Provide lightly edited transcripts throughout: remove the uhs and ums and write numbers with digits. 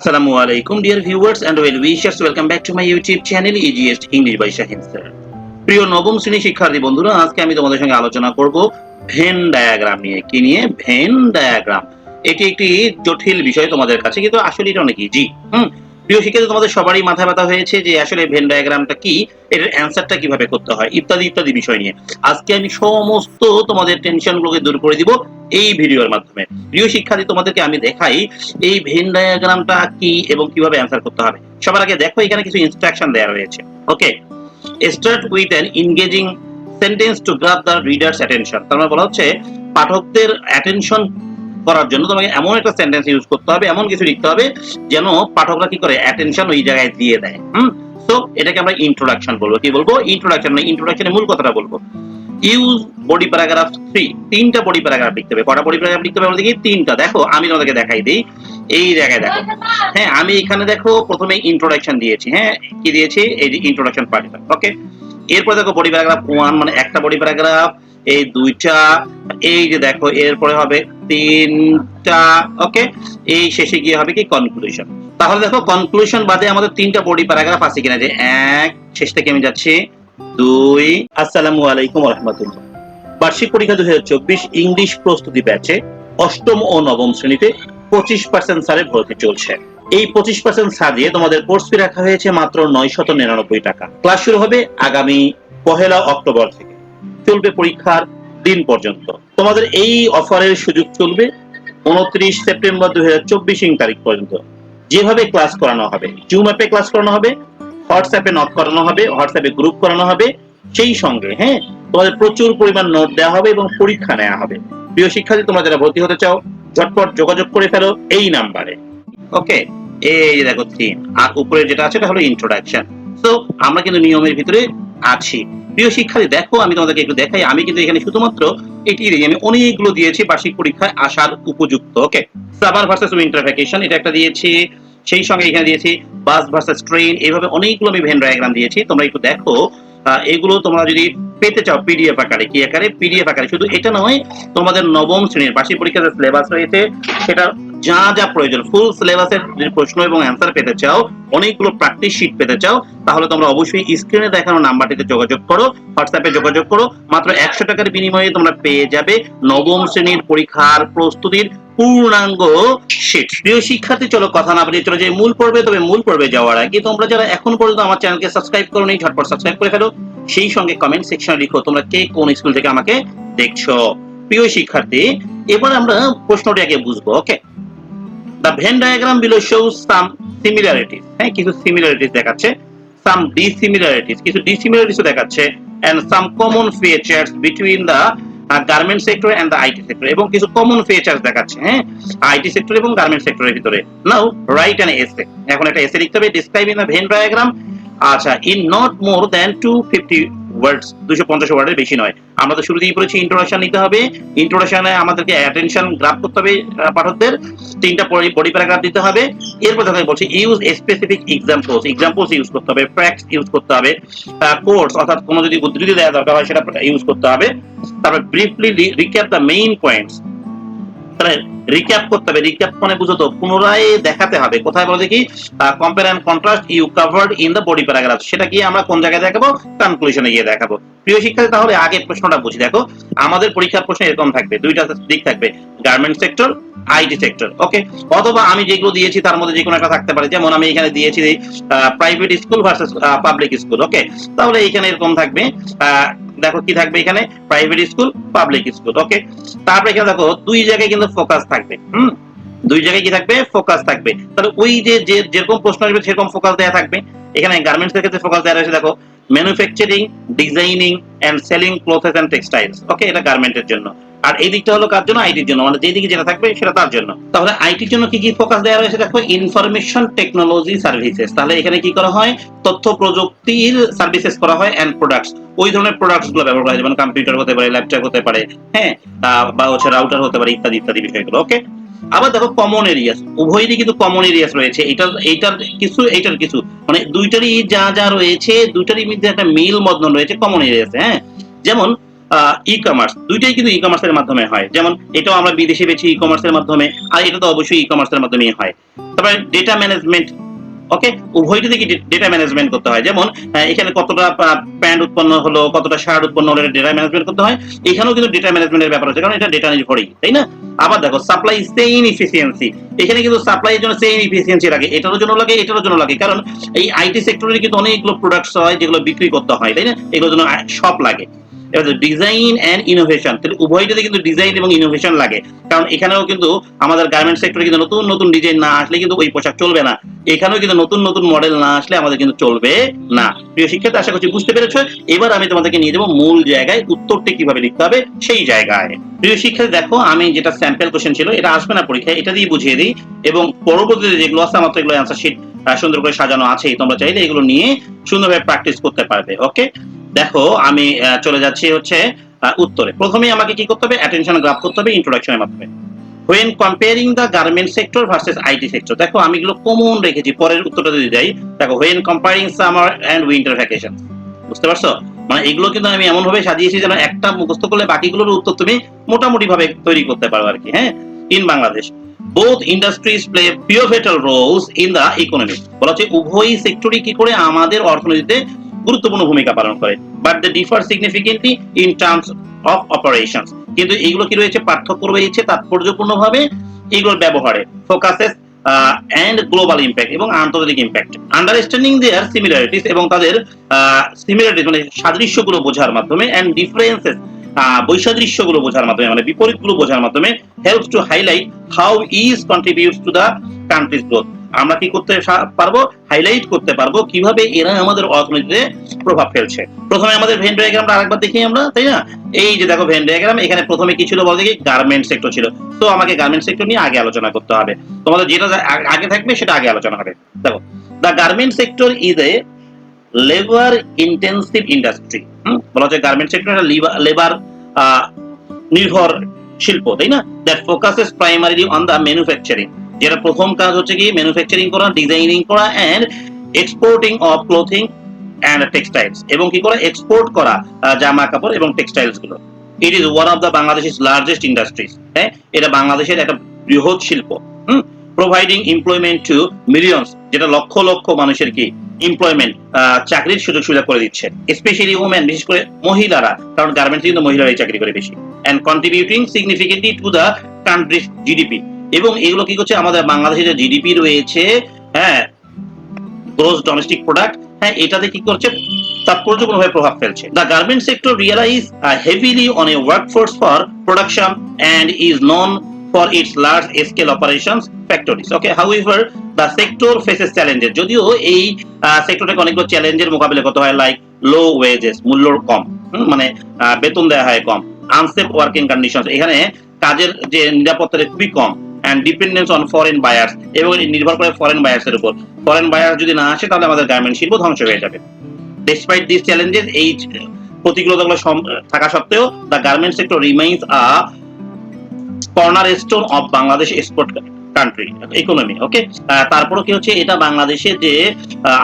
Assalamu alaikum dear viewers and well wishers, welcome back to my YouTube channel EGS English by Shahin sir. প্রিয় নবম শ্রেণী শিক্ষার্থী বন্ধুরা, আজকে আমি তোমাদের সঙ্গে আলোচনা করব ভেন ডায়াগ্রাম নিয়ে। কি নিয়ে? Venn diagram. এটি একটি জটিল বিষয় তোমাদের কাছে, কিন্তু আসলে এটা অনেক ইজি। প্রিয় শিক্ষার্থী, তোমাদের সবারই মাথা ব্যথা হয়েছে যে আসলে ভেন ডায়াগ্রামটা কি, এটার অ্যান্সারটা কিভাবে করতে হয়, ইত্যাদি ইত্যাদি বিষয় নিয়ে আজকে আমি সমস্ত তোমাদের টেনশনগুলোকে দূর করে দিব এই ভিডিওর মাধ্যমে। প্রিয় শিক্ষার্থী, তোমাদেরকে আমি দেখাই এই ভেন ডায়াগ্রামটা কি এবং কিভাবে অ্যান্সার করতে হবে। সবার আগে দেখো এখানে কিছু ইনস্ট্রাকশন দেওয়া রয়েছে। Okay, start with an engaging sentence to grab the reader's attention. তার মানে বলা হচ্ছে পাঠকদের অ্যাটেনশন করার জন্য তোমাকে এমন একটা সেন্টেন্স ইউজ করতে হবে, এমন কিছু লিখতে হবে যেন পাঠকরা কি করে, অ্যাটেনশন ওই জায়গায় দিয়ে দেয়। সো এটাকে আমরা ইন্ট্রোডাকশন বলবো। কি বলবো? ইন্ট্রোডাকশন। মানে ইন্ট্রোডাকশনের মূল কথাটা বলবো। Use body paragraph 3। তিনটা বডি প্যারাগ্রাফ লিখতে হবে। কটা বডি প্যারাগ্রাফ লিখতে হবে বলতে কি? তিনটা। দেখো আমি তোমাদেরকে দেখাই দিই। এই জায়গায় দেখো, হ্যাঁ আমি এখানে দেখো প্রথমে ইন্ট্রোডাকশন দিয়েছি। হ্যাঁ, কি দিয়েছি? এই যে ইন্ট্রোডাকশন পার্টটা। ওকে, এরপরে দেখো বডি প্যারাগ্রাফ 1 মানে একটা বডি প্যারাগ্রাফ, এই দুইটা, এই যে দেখো এরপরে হবে তিনটা। ওকে, এই শেষে গিয়ে হবে কি? কনক্লুশন। তাহলে দেখো কনক্লুশন বাদে আমাদের তিনটা বডি প্যারাগ্রাফ আছে কিনা, যে এক, শেষ থেকে আমি যাচ্ছি 2। আসসালামু আলাইকুম ওয়া রাহমাতুল্লাহ। বার্ষিক পরীক্ষা 2024 ইংলিশ প্রস্তুতি ব্যাচে অষ্টম ও নবম শ্রেণীতে 25% ছাড়ে ভর্তি চলছে। এই 25% ছাড় দিয়ে তোমাদের কোর্স ফি রাখা হয়েছে মাত্র 999 টাকা। ক্লাস শুরু হবে আগামী 1 অক্টোবর থেকে, চলবে পরীক্ষার দিন পর্যন্ত। তোমাদের এই অফারের সুযোগ চলবে 29 সেপ্টেম্বর 2024 তারিখ পর্যন্ত। যেভাবে ক্লাস করানো হবে, জুম অ্যাপে ক্লাস করানো হবে, হোয়াটসঅ্যাপে নক করানো হবে, হোয়াটসঅ্যাপে গ্রুপ করানো হবে, সেই সঙ্গে তোমাদের প্রচুর পরিমাণ নোট দেওয়া হবে এবং পরীক্ষা নেওয়া হবে। প্রিয় শিক্ষার্থী, তোমরা যারা ভর্তি হতে চাও ঝটপট যোগাযোগ করে ফেলো এই নাম্বারে। ওকে, এই যে দেখো 3, আর উপরে যেটা আছে এটা হলো ইন্ট্রোডাকশন। সো আমরা কিন্তু নিয়মের ভিতরে আছি। প্রিয় শিক্ষার্থী, দেখো আমি তোমাদেরকে একটু দেখাই। আমি কিন্তু এখানে শুধুমাত্র এটি আমি অনেকগুলো দিয়েছি বার্ষিক পরীক্ষায় আসার উপযুক্ত। ওকে, সামার ভার্সেস উইন্টার ভ্যাকেশন এটা একটা দিয়েছি, সেই সঙ্গে এখানে দিয়েছি বাস ভার্সেস ট্রেন। এইভাবে অনেকগুলো আমি ভেন ডায়াগ্রাম দিয়েছি। তোমরা একটু দেখো, এগুলো তোমরা যদি পেতে চাও পিডিএফ আকারে, কি আকারে? পিডিএফ আকারে। শুধু এটা নয়, তোমাদের নবম শ্রেণীর বার্ষিক পরীক্ষার যে সিলেবাস রয়েছে সেটা যা যা প্রয়োজন, ফুল সিলেবাসের যদি প্রশ্ন এবং অ্যান্সার পেতে চাও, অনেকগুলো প্র্যাকটিস শিট পেতে চাও, তাহলে তোমরা অবশ্যই স্ক্রিনে দেখানো নাম্বারটিতে যোগাযোগ করো, হোয়াটসঅ্যাপে যোগাযোগ করো। মাত্র 100 টাকার বিনিময়ে তোমরা পেয়ে যাবে নবম শ্রেণীর পরীক্ষার প্রস্তুতির পূর্ণাঙ্গ শিট। প্রিয় শিক্ষার্থী, চলো কথা না বলে চলে যাই মূল পর্বে। তবে মূল পর্বে যাওয়ার আগে তোমরা যারা এখন পর্যন্ত আমার চ্যানেলকে সাবস্ক্রাইব করোনি, ঝটপট সাবস্ক্রাইব করে ফেলো। সেই সঙ্গে কমেন্ট সেকশনে লিখো তোমরা কে কোন স্কুল থেকে আমাকে দেখছো। প্রিয় শিক্ষার্থী, এবার আমরা প্রশ্নটি আগে বুঝবো। ওকে, the Venn diagram below shows some similarities. হ্যাঁ, কিছু সিমিলারিটিস দেখাচ্ছে, some dissimilarities, কিছু ডিসিমিলারিটিস দেখাচ্ছে, and some common features between the garment sector and the IT sector, এবং কিছু কমন ফিচার্স দেখাচ্ছে, হ্যাঁ, আইটি সেক্টর এবং গার্মেন্ট সেক্টরের ভিতরে। নাও রাইট অ্যান এসে। এখন একটা এসে লিখতে হবে ডিসক্রাইবিং দ্য ভেন ডায়াগ্রাম। আচ্ছা, ইন নট মোর দ্যান 250 ওয়ার্ডস, 250 ওয়ার্ডের বেশি নয়। আমরা তো শুরুতেই বলেছি ইন্ট্রোডাকশন নিতে হবে। ইন্ট্রোডাকশনে আমাদেরকে অ্যাটেনশন গ্রাব করতে হবে পাঠকদের, তিনটা বডি প্যারাগ্রাফ দিতে হবে। এরপর তাদের বলছি use specific examples, examples use করতে হবে, ফ্যাক্টস ইউজ করতে হবে, কোটস অর্থাৎ কোনো যদি উদ্ধৃতি দেওয়া দরকার হয় সেটা ইউজ করতে হবে। তারপর briefly recap the main points, তাহলে রিক্যাপ করতে হবে। রিক্যাপ মানে বুঝো তো, পুনরায় দেখাতে হবে। কোথায় বলে কি? Compare and contrast you covered in the body paragraph, সেটা কি আমরা কোন জায়গায় দেখাবো? কনক্লুশনে গিয়ে দেখাবো। প্রিয় শিক্ষার্থী, তাহলে আগে প্রশ্নটা বুঝি। দেখো আমাদের পরীক্ষার প্রশ্ন এরকম থাকবে, দুইটা দিক থাকবে, গার্মেন্ট সেক্টর, আইটি সেক্টর। ওকে, অথবা আমি যেগুলো দিয়েছি তার মধ্যে যে কোনো একটা থাকতে পারে। যেমন আমি এখানে দিয়েছি private school versus public school. Okay, তাহলে এখানে এরকম থাকবে, দেখো কি থাকবে এখানে? Private school, public school. Okay, তারপরে এখানে দেখো দুই জায়গায় কিন্তু ফোকাস থাকবে। দুই জায়গায় কি থাকবে? ফোকাস থাকবে। তাহলে ওই যে যেরকম প্রশ্ন আসবে সেরকম ফোকাস দেওয়া থাকবে। এখানে গার্মেন্টস এর ক্ষেত্রে ফোকাস দেওয়া রয়েছে, দেখো manufacturing, designing and selling clothes and textiles. Okay, এটা গার্মেন্টের জন্য। আর এই দিকটা হলো কার জন্য? আইটির জন্য। মানে যেদিকে যেটা থাকবে সেটা তার জন্য। তাহলে আইটির জন্য কি কি ফোকাস দেওয়া রয়েছে? দেখো ইনফরমেশন টেকনোলজি সার্ভিসেস। তাহলে এখানে কি করা হয়? তথ্য প্রযুক্তির সার্ভিসেস করা হয় এন্ড প্রোডাক্টস। ওই ধরনের প্রোডাক্টস গুলো ব্যবহার করা হয়, যেমন কম্পিউটার হতে পারে, ল্যাপটপ হতে পারে, হ্যাঁ, বা রাউটার হতে পারে, ইত্যাদি ইত্যাদি বিষয়গুলো। ওকে, আবার দেখো কমন এরিয়াস, উভয়েরই কিন্তু কমন এরিয়াস রয়েছে। এইটার কিছু, এইটার কিছু, মানে দুইটারই যা যা রয়েছে দুইটারই মধ্যে একটা মিল বন্ধন রয়েছে কমন এরিয়াস। হ্যাঁ, যেমন ই কমার্স, দুইটাই কিন্তু ই কমার্সের মাধ্যমে হয়। যেমন এটাও আমরা বিদেশে বেচি ই কমার্সের মাধ্যমে, আর এটা তো অবশ্যই ই কমার্সের মাধ্যমেই হয়। তারপরে ডেটা ম্যানেজমেন্ট, ওকে, উভয়টিতে কি ডেটা ম্যানেজমেন্ট করতে হয়। যেমন এখানে কতটা প্যান্ট উৎপন্ন হলো, কতটা শার্ট উৎপন্ন হলো, ডেটা ম্যানেজমেন্ট করতে হয়। এখানেও কিন্তু ডেটা ম্যানেজমেন্টের ব্যাপার আছে, কারণ এটা ডেটা নির্ভরই, তাই না? আবার দেখো সাপ্লাই চেইন ইফিসিয়েন্সি, এখানে কিন্তু সাপ্লাইয়ের জন্য চেইন ইফিসিয়েন্সি লাগে, এটারও জন্য লাগে, এটারও জন্য লাগে, কারণ এই আইটি সেক্টরে কিন্তু অনেকগুলো প্রোডাক্টস হয় যেগুলো বিক্রি করতে হয়, তাই না? এগুলোর জন্য সব লাগে। এবার ডিজাইন অ্যান্ড ইনোভেশন, তাহলে উভয়টাতে কিন্তু ডিজাইন এবং ইনোভেশন লাগে, কারণ এখানেও কিন্তু আমাদের গার্মেন্টস সেক্টরে কিন্তু নতুন নতুন ডিজাইন না আসলে কিন্তু ওই পোশাক চলবে না। এখানেও কিন্তু নতুন নতুন মডেল না আসলে আমাদের কিন্তু চলবে না। প্রিয় শিক্ষার্থী, আশা করছি বুঝতে পেরেছো। এবার আমি তোমাদেরকে নিয়ে যাবো মূল জায়গায়, উত্তরটি কিভাবে লিখতে হবে সেই জায়গায়। প্রিয় শিক্ষার্থী, দেখো আমি যেটা স্যাম্পল কোশ্চেন ছিল, এটা আসবে না পরীক্ষায়, এটা দিয়ে বুঝিয়ে দিই, এবং পরবর্তীতে যেগুলো আছে আমার তো এগুলো অ্যান্সার শিট সুন্দর করে সাজানো আছেই, তোমরা চাইলে এগুলো নিয়ে সুন্দরভাবে প্র্যাকটিস করতে পারবে। ওকে, দেখো আমি চলে যাচ্ছি হচ্ছে উত্তরে। প্রথমে আমাকে কি করতে হবে, অ্যাটেনশন গ্রাফ করতে হবে ইন্ট্রোডাকশনের মাধ্যমে। when comparing the garment sector versus IT sector, দেখো আমি এগুলো কমন রেখেছি, পরের উত্তরটা যদি যাই, দেখো when comparing summer and winter vacation, বুঝতে পারছো? মানে এগুলো কিন্তু আমি এমন ভাবে সাজিয়েছি যেন একটা মুখস্থ করলে বাকিগুলোর উত্তর তুমি মোটামুটি ভাবে তৈরি করতে পারো আর কি। হ্যাঁ, in Bangladesh both industries play pivotal roles in the economy, বলা হচ্ছে উভয় সেক্টরই কি করে আমাদের অর্থনীতিতে গুরুত্বপূর্ণ ভূমিকা পালন করে, but they differ significantly in terms of operations, কিন্তু এগুলো কি রয়েছে, পার্থক্য রয়েছে তাৎপর্যপূর্ণভাবে এগুলোর ব্যবহারে, ফোকাসেস অ্যান্ড গ্লোবাল ইম্প্যাক্ট এবং আন্তর্জাতিক ইম্প্যাক্ট। আন্ডারস্ট্যান্ডিং দেয়ার সিমিলারিটিস, এবং তাদের সিমিলারিটিস মানে সাদৃশ্যগুলো বোঝার মাধ্যমে, অ্যান্ড ডিফারেন্সেস বৈসাদৃশ্যগুলো বোঝার মাধ্যমে মানে বিপরীতগুলো বোঝার মাধ্যমে, helps to highlight how is contributes to the countries growth, আমরা কি করতে পারবো, হাইলাইট করতে পারবো কিভাবে এরা আমাদের অর্থনীতিতে প্রভাব ফেলছে। প্রথমে আমাদের ভেন ডায়াগ্রামটা আরেকবার দেখি আমরা, তাই না? এই যে দেখো ভেন ডায়াগ্রাম, এখানে প্রথমে কি ছিল বলতে কি, গার্মেন্ট সেক্টর ছিল, তো আমাকে গার্মেন্ট সেক্টর নিয়ে আগে আলোচনা করতে হবে। তোমাদের যেটা আগে থাকবে সেটা আগে আলোচনা হবে। দেখো, the garment sector is a labour intensive industry, বলা হচ্ছে গার্মেন্ট সেক্টর লেবার নির্ভর শিল্প, তাই না? That focuses primarily on the manufacturing, যেটা প্রথম কাজ হচ্ছে কি ম্যানুফ্যাকচারিং করা, ডিজাইনিং করা, and exporting of clothing and textiles, এবং কি করা, এক্সপোর্ট করা জামা কাপড় এবং টেক্সটাইলস গুলো। It is one of the বাংলাদেশের লার্জেস্ট ইন্ডাস্ট্রিজ, হ্যাঁ, এটা বাংলাদেশের একটা বৃহৎ শিল্প। প্রোভাইডিং এমপ্লয়মেন্ট টু মিলিয়নস, যেটা লক্ষ লক্ষ মানুষের কি এমপ্লয়মেন্ট, চাকরির সুযোগ সুবিধা করে দিচ্ছে, স্পেশালি ওমেন, বিশেষ করে মহিলারা, কারণ গার্মেন্টস কিন্তু মহিলারাই চাকরি করে বেশি, and contributing significantly to the countries GDP, এবং এগুলো কি করছে, আমাদের বাংলাদেশের যে জিডিপি রয়েছে, হ্যাঁ, গ্রোস ডোমেস্টিক প্রোডাক্ট, হ্যাঁ, এটাতে কি করছে, তাৎপর্যপূর্ণভাবে প্রভাব ফেলছে। The garment sector realise heavily on a workforce for production and is non for its large scale operations factories. Okay, however the sector faces challenges, যদিও এই সেক্টরটাকে অনেকগুলো চ্যালেঞ্জের মোকাবিলা করতে হয়, লাইক লো ওয়েজেস, মূল্য কম, মানে বেতন দেওয়া হয় কম, আনসেফ ওয়ার্কিং কন্ডিশনস, এখানে কাজের যে নিরাপত্তা খুবই কম, and dependence on foreign buyers, এবং নির্ভর করে ফরেন বায়ার্স এর উপর, ফরেন বায়ার যদি না আসে তাহলে আমাদের গার্মেন্ট শিল্প ধ্বংস হয়ে যাবে। Despite these challenges, এই প্রতিকূলতাগুলো থাকা সত্ত্বেও the garment sector remains a cornerstone of Bangladesh export country economy. Okay, তারপরে কি হচ্ছে, এটা বাংলাদেশে যে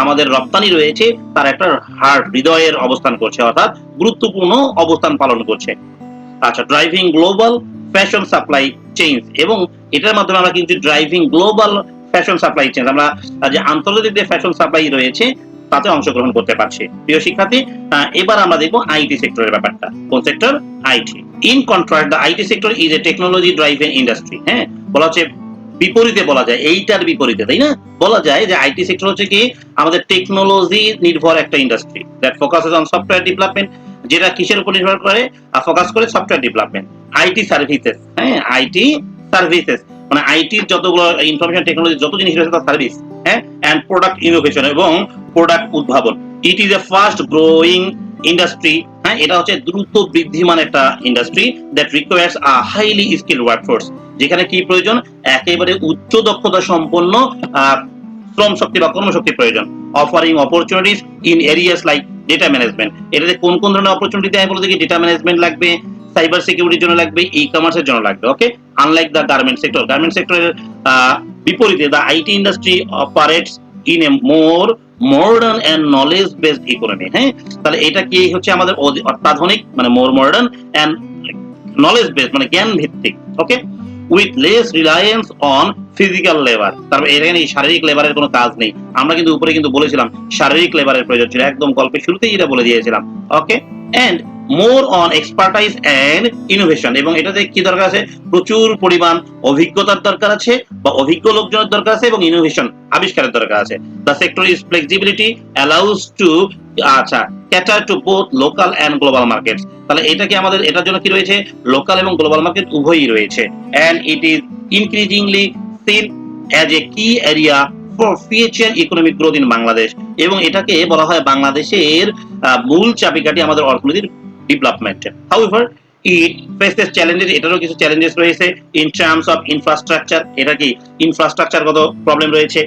আমাদের রপ্তানি রয়েছে তার একটা হৃদয়ের অবস্থান করছে, অর্থাৎ গুরুত্বপূর্ণ অবস্থান পালন করছে। আচ্ছা, driving global fashion supply chain, এবং এটার মাধ্যমে আমরা কিন্তু driving global fashion supply chain, আমরা যে আন্তর্জাতিক যে ফ্যাশন সাপ্লাই রয়েছে তাতে অংশগ্রহণ করতে পারছি। প্রিয় শিক্ষার্থী, এবার আমরা দেখবো আইটি সেক্টরের ব্যাপারটা। কোন sector? IT. In contrast the IT sector is a technology driven industry, হ্যাঁ, বলা হচ্ছে বিপরীতে বলা যায়, এইটার বিপরীতে, তাই না? বলা যায় যে আইটি সেক্টর হচ্ছে কি আমাদের টেকনোলজি নির্ভর একটা industry, that focuses on software development, যেটা কিসের উপর নির্ভর করে, ফোকাস করে সফটওয়্যার ডেভেলপমেন্ট। আইটি সার্ভিসেস, হ্যাঁ, আইটি সার্ভিসেস মানে আইটির যতগুলো ইনফরমেশন টেকনোলজি যত জিনিস রয়েছে তার সার্ভিস, হ্যাঁ, এন্ড প্রোডাক্ট ইনোভেশন এবং প্রোডাক্ট উদ্ভাবন। It is a fast growing industry, হ্যাঁ, এটা হচ্ছে দ্রুত বৃদ্ধিমান একটা industry, that requires a highly skilled workforce, যেখানে কি প্রয়োজন, একেবারে উচ্চ দক্ষতা সম্পন্ন শ্রম শক্তি বা কর্মশক্তি প্রয়োজন। Offering opportunities in areas like data management, এটাতে কোন কোন ধরনের অপরচুনিটি দেয় বলতে কি, ডেটা ম্যানেজমেন্ট লাগবে, সাইবার সিকিউরিটির জন্য লাগবে, ই কমার্সের জন্য লাগবে। Okay, unlike the garment sector, garment সেক্টরের বিপরীতে the IT industry operates in a more modern and knowledge based economy. হ্যাঁ, তাহলে এটা কি হচ্ছে আমাদের অত্যাধুনিক মানে more modern and knowledge based মানে জ্ঞান ভিত্তিক। Okay, with less reliance on physical labour. তারপরে এখানে শারীরিক লেবারের কোনো কাজ নেই। আমরা কিন্তু উপরে কিন্তু বলেছিলাম শারীরিক লেবারের প্রয়োজন ছিল, একদম গল্পের শুরুতেই এটা বলে দিয়েছিলাম। Okay, and more on expertise and innovation, এবং এটাতে কি দরকার আছে, প্রচুর পরিমাণ অভিজ্ঞতার দরকার আছে বা অভিজ্ঞ লোকজনের দরকার আছে এবং ইনোভেশন আবিষ্কারের দরকার আছে। The sector is flexibility allows to আচ্ছা cater to both local and global markets. তাহলে এটা কি আমাদের এটার জন্য কি রয়েছে, লোকাল এবং গ্লোবাল মার্কেট উভয়ই রয়েছে। And it is increasingly seen as a key area for future economic growth in Bangladesh, এবং এটাকে বলা হয় বাংলাদেশের মূল চাবিকাঠি আমাদের অর্থনীতির development. However it faces challenges, এটারও কিছু চ্যালেঞ্জেস রয়েছে ইন টার্মস অফ ইনফ্রাস্ট্রাকচার। এটা কি ইনফ্রাস্ট্রাকচারগত প্রবলেম রয়েছে।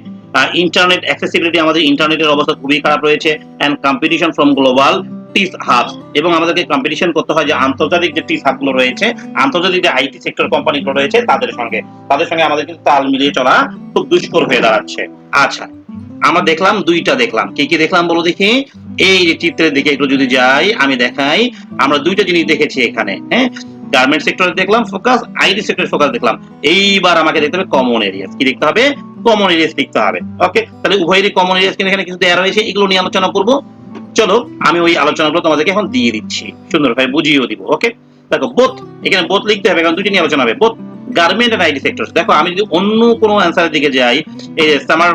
ইন্টারনেট অ্যাক্সেসিবিলিটি, আমাদের ইন্টারনেটের অবস্থা খুবই খারাপ রয়েছে। And competition from global tech hubs, এবং আমাদেরকে কম্পিটিশন করতে হয় যে আন্তর্জাতিক যে টিস হাবগুলো রয়েছে, আন্তর্জাতিক যে আইটি সেক্টর কোম্পানিগুলো রয়েছে তাদের সঙ্গে আমাদের কিন্তু তাল মিলিয়ে চলা খুব দুষ্কর হয়ে দাঁড়াচ্ছে। আচ্ছা, আমরা দেখলাম দুইটা, দেখলাম কি কি দেখলাম বলো দেখি। এই যে চিত্রের দিকে একটু যদি যাই আমি দেখাই, আমরা দুইটা জিনিস দেখেছি এখানে। হ্যাঁ, গার্মেন্ট সেক্টরে দেখলাম ফোকাস, আইটি সেক্টরে ফোকাস দেখলাম। এইবার আমাকে দেখতে হবে কমন এরিয়াস, কি দেখতে হবে, কমন এরিয়াস লিখতে হবে। ওকে, তাহলে উভয়েরই কমন এরিয়াস কিন্তু এখানে কিছু দেওয়া রয়েছে, এগুলো নিয়ে আলোচনা করব। চলো আমি ওই আলোচনাগুলো তোমাদেরকে এখন দিয়ে দিচ্ছি, সুন্দরভাবে বুঝিয়েও দিব। ওকে, দেখো বোথ, এখানে বোথ লিখতে হবে কারণ দুইটা নিয়ে আলোচনা হবে, both garment and IT sector. দেখো আমি যদি অন্য কোনো অ্যান্সারের দিকে যাই, এই সামার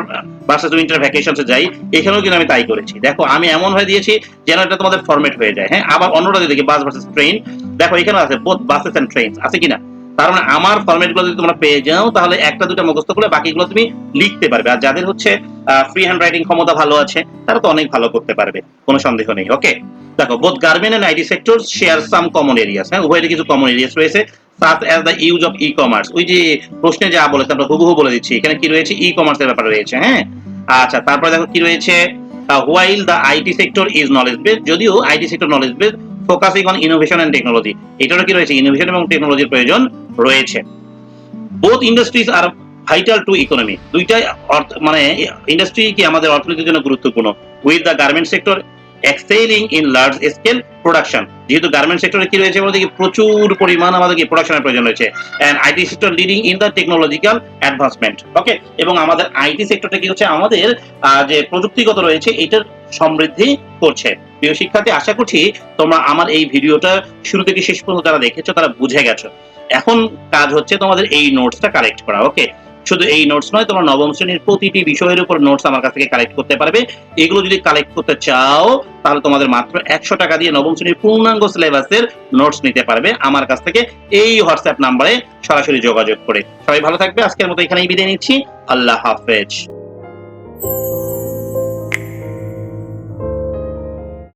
ভার্সেস উইন্টার ভ্যাকেশনসে যাই, এখানেও কিন্তু আমি তাই করেছি। দেখো আমি এমন ভাবে দিয়েছি যেন এটা তোমাদের ফরম্যাট হয়ে যায়। হ্যাঁ, আবার অন্যটা দেখি বাস ভার্সেস ট্রেন, দেখো এখানে আছে বোথ বাসেস এন্ড ট্রেনস, আছে কিনা। তার মানে আমার ফরম্যাটগুলো যদি তোমরা পেয়ে যাও তাহলে একটা দুটো মুখস্থ করে বাকিগুলো তুমি লিখতে পারবে। আর যাদের হচ্ছে ফ্রি হ্যান্ড রাইটিং ক্ষমতা ভালো আছে তারা তো অনেক ভালো করতে পারবে, কোনো সন্দেহ নেই। ওকে, দেখো both garment and IT sector share some common areas. হ্যাঁ, উভয়ের কিছু কমন এরিয়াস রয়েছে। Such as the use of e commerce, ওই যে প্রশ্নে যা বলেছে আমরা হুবহু বলে দিচ্ছি, এখানে কি রয়েছে, ই কমার্সের ব্যাপারে রয়েছে। হ্যাঁ, আচ্ছা তারপরে দেখো কি রয়েছে, while the IT sector is knowledge based, যদিও IT sector knowledge based, focusing on innovation and technology, এটারও কি রয়েছে, ইনোভেশন এবং টেকনোলজির প্রয়োজন রয়েছে। Both industries are vital to economy, দুইটাই মানে ইন্ডাস্ট্রি কি আমাদের অর্থনীতির জন্য গুরুত্বপূর্ণ। With the garment sector excelling in large scale production, যেহেতু গার্মেন্ট সেক্টরে কি রয়েছে বলতে কি প্রচুর পরিমাণ আমাদের কি প্রোডাকশনের প্রয়োজন রয়েছে। And IT sector leading in the technological advancement. Okay, এবং আমাদের আইটি সেক্টরটা কি হচ্ছে, আমাদের যে প্রযুক্তিগত রয়েছে এটার সমৃদ্ধি করছে। প্রিয় শিক্ষার্থী, আশা করছি তোমরা আমার এই ভিডিওটা শুরু থেকে শেষ পর্যন্ত যারা দেখেছো তারা বুঝে গেছো। এখন কাজ হচ্ছে তোমাদের এই নোটসটা কালেক্ট করা। ওকে, শুধু এই নোটস নয়, তোমরা নবম শ্রেণীর প্রতিটি বিষয়ের উপর নোটস আমার কাছ থেকে কালেক্ট করতে পারবে। এগুলো যদি কালেক্ট করতে চাও তাহলে তোমাদের মাত্র 100 টাকা দিয়ে নবম শ্রেণীর পূর্ণাঙ্গ সিলেবাসের নোটস নিতে পারবে আমার কাছ থেকে এই হোয়াটসঅ্যাপ নাম্বারে সরাসরি যোগাযোগ করে। সবাই ভালো থাকবে, আজকের মতো এখানেই বিদায় নিচ্ছি। আল্লাহ হাফেজ।